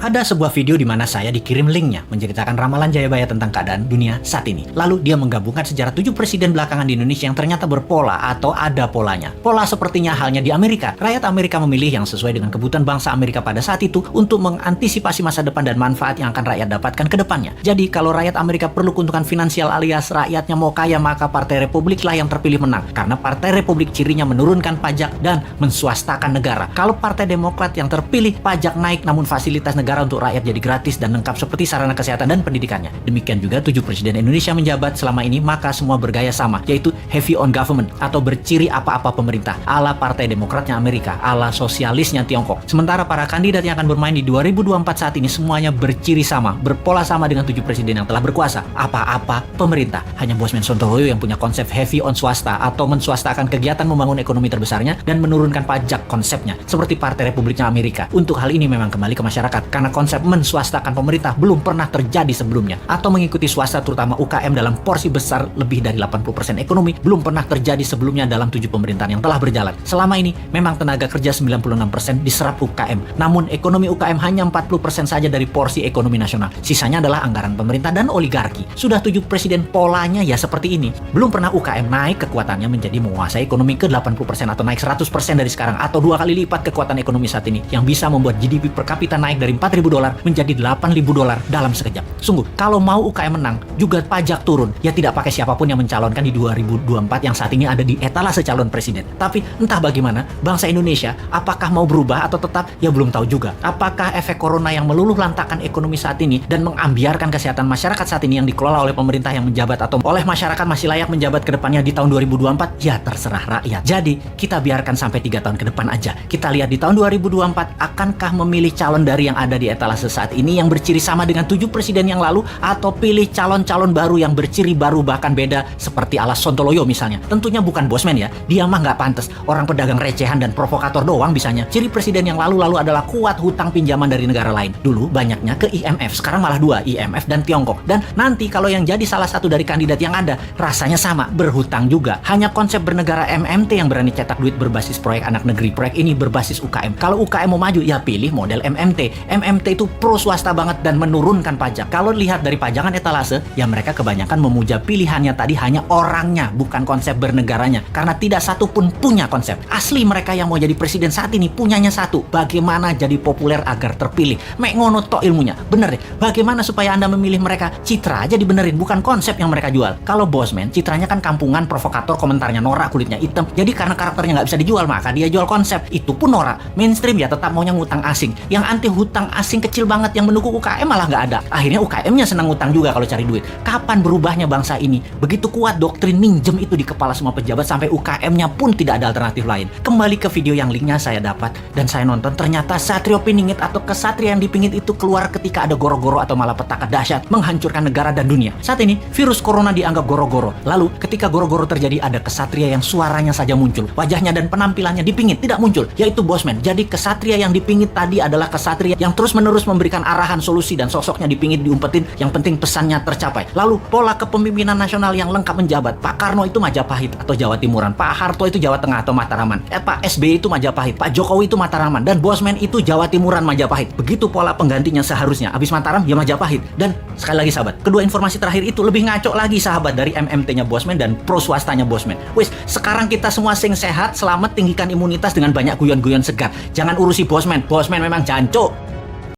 Ada sebuah video di mana saya dikirim linknya menceritakan ramalan Jayabaya tentang keadaan dunia saat ini. Lalu dia menggabungkan sejarah 7 presiden belakangan di Indonesia yang ternyata berpola atau ada polanya. Pola sepertinya halnya di Amerika. Rakyat Amerika memilih yang sesuai dengan kebutuhan bangsa Amerika pada saat itu untuk mengantisipasi masa depan dan manfaat yang akan rakyat dapatkan ke depannya. Jadi kalau rakyat Amerika perlu keuntungan finansial alias rakyatnya mau kaya, maka Partai Republik lah yang terpilih menang. Karena Partai Republik cirinya menurunkan pajak dan menswastakan negara. Kalau Partai Demokrat yang terpilih, pajak naik namun fasilitas negara untuk rakyat jadi gratis dan lengkap seperti sarana kesehatan dan pendidikannya. Demikian juga 7 presiden Indonesia menjabat selama ini, maka semua bergaya sama, yaitu heavy on government atau berciri apa-apa pemerintah, ala Partai Demokratnya Amerika, ala sosialisnya Tiongkok. Sementara para kandidat yang akan bermain di 2024 saat ini semuanya berciri sama, berpola sama dengan 7 presiden yang telah berkuasa, apa-apa pemerintah. Hanya Bosman Sontoloyo yang punya konsep heavy on swasta atau menswastakan kegiatan membangun ekonomi terbesarnya dan menurunkan pajak konsepnya, seperti Partai Republiknya Amerika. Untuk hal ini memang kembali ke masyarakat, karena konsep menswastakan pemerintah belum pernah terjadi sebelumnya, atau mengikuti swasta terutama UKM dalam porsi besar lebih dari 80% ekonomi belum pernah terjadi sebelumnya dalam 7 pemerintahan yang telah berjalan. Selama ini memang tenaga kerja 96% diserap UKM, namun ekonomi UKM hanya 40% saja dari porsi ekonomi nasional. Sisanya adalah anggaran pemerintah dan oligarki. Sudah 7 presiden polanya ya seperti ini. Belum pernah UKM naik kekuatannya menjadi menguasai ekonomi ke 80% atau naik 100% dari sekarang, atau 2 kali lipat kekuatan ekonomi saat ini yang bisa membuat GDP per kapita naik dari $4.000 menjadi $8.000 dalam sekejap. Sungguh, kalau mau UKM menang, juga pajak turun. Ya tidak pakai siapapun yang mencalonkan di 2024 yang saat ini ada di etalase calon presiden. Tapi entah bagaimana, bangsa Indonesia apakah mau berubah atau tetap, ya belum tahu juga. Apakah efek corona yang meluluh lantakan ekonomi saat ini dan mengambiarkan kesehatan masyarakat saat ini yang dikelola oleh pemerintah yang menjabat atau oleh masyarakat masih layak menjabat ke depannya di tahun 2024? Ya terserah rakyat. Jadi, kita biarkan sampai 3 tahun ke depan aja. Kita lihat di tahun 2024, akankah memilih calon dari yang ada di etalase saat ini yang berciri sama dengan 7 presiden yang lalu, atau pilih calon-calon baru yang berciri baru bahkan beda seperti ala Sontoloyo misalnya. Tentunya bukan Bosman ya, dia mah nggak pantas, orang pedagang recehan dan provokator doang bisanya. Ciri presiden yang lalu-lalu adalah kuat hutang pinjaman dari negara lain. Dulu banyaknya ke IMF, sekarang malah 2, IMF dan Tiongkok. Dan nanti kalau yang jadi salah satu dari kandidat yang ada, rasanya sama, berhutang juga. Hanya konsep bernegara MMT yang berani cetak duit berbasis proyek anak negeri. Proyek ini berbasis UKM. Kalau UKM mau maju, ya pilih model MMT. MMT itu pro swasta banget dan menurunkan pajak. Kalau lihat dari pajangan etalase, ya mereka kebanyakan memuja pilihannya tadi hanya orangnya, bukan konsep bernegaranya. Karena tidak satu pun punya konsep. Asli mereka yang mau jadi presiden saat ini punyanya satu, bagaimana jadi populer agar terpilih. Mek ngono tok ilmunya. Bener deh, bagaimana supaya Anda memilih mereka? Citra aja dibenerin, bukan konsep yang mereka jual. Kalau Bosman, citranya kan kampungan, provokator, komentarnya norak, kulitnya hitam. Jadi karena karakternya nggak bisa dijual, maka dia jual konsep. Itu pun norak. Mainstream ya tetap maunya ngutang asing. Yang anti hutang asing kecil banget yang mendukung UKM malah nggak ada. Akhirnya UKM-nya senang ngutang juga kalau cari duit. Kapan berubahnya bangsa ini? Begitu kuat doktrin minjem itu di kepala semua pejabat sampai UKM-nya pun tidak ada alternatif lain. Kembali ke video yang linknya saya dapat dan saya nonton, ternyata Satrio Piningit atau kesatria yang dipingit itu keluar ketika ada goro-goro atau malapetaka dahsyat menghancurkan negara dan dunia. Saat ini virus corona dianggap goro-goro. Lalu ketika goro-goro terjadi, ada kesatria yang suaranya saja muncul, wajahnya dan penampilannya dipingit tidak muncul, yaitu Bosman. Jadi kesatria yang dipingit tadi adalah kesatria yang terus-menerus memberikan arahan, solusi, dan sosoknya dipingit, diumpetin, yang penting pesannya tercapai. Lalu pola kepemimpinan nasional yang lengkap menjabat. Pak Karno itu Majapahit atau Jawa Timuran, Pak Harto itu Jawa Tengah atau Mataraman, Pak SBY itu Majapahit, Pak Jokowi itu Mataraman, dan Bosman itu Jawa Timuran Majapahit. Begitu pola penggantinya seharusnya. Habis Mataram ya Majapahit. Dan sekali lagi sahabat, kedua informasi terakhir itu lebih ngaco lagi sahabat dari MMT-nya Bosman dan pro swastanya Bosman. Wis, sekarang kita semua sing sehat, selamat, tinggikan imunitas dengan banyak guyon-guyon segar. Jangan urusi Bosman. Bosman memang jancuk.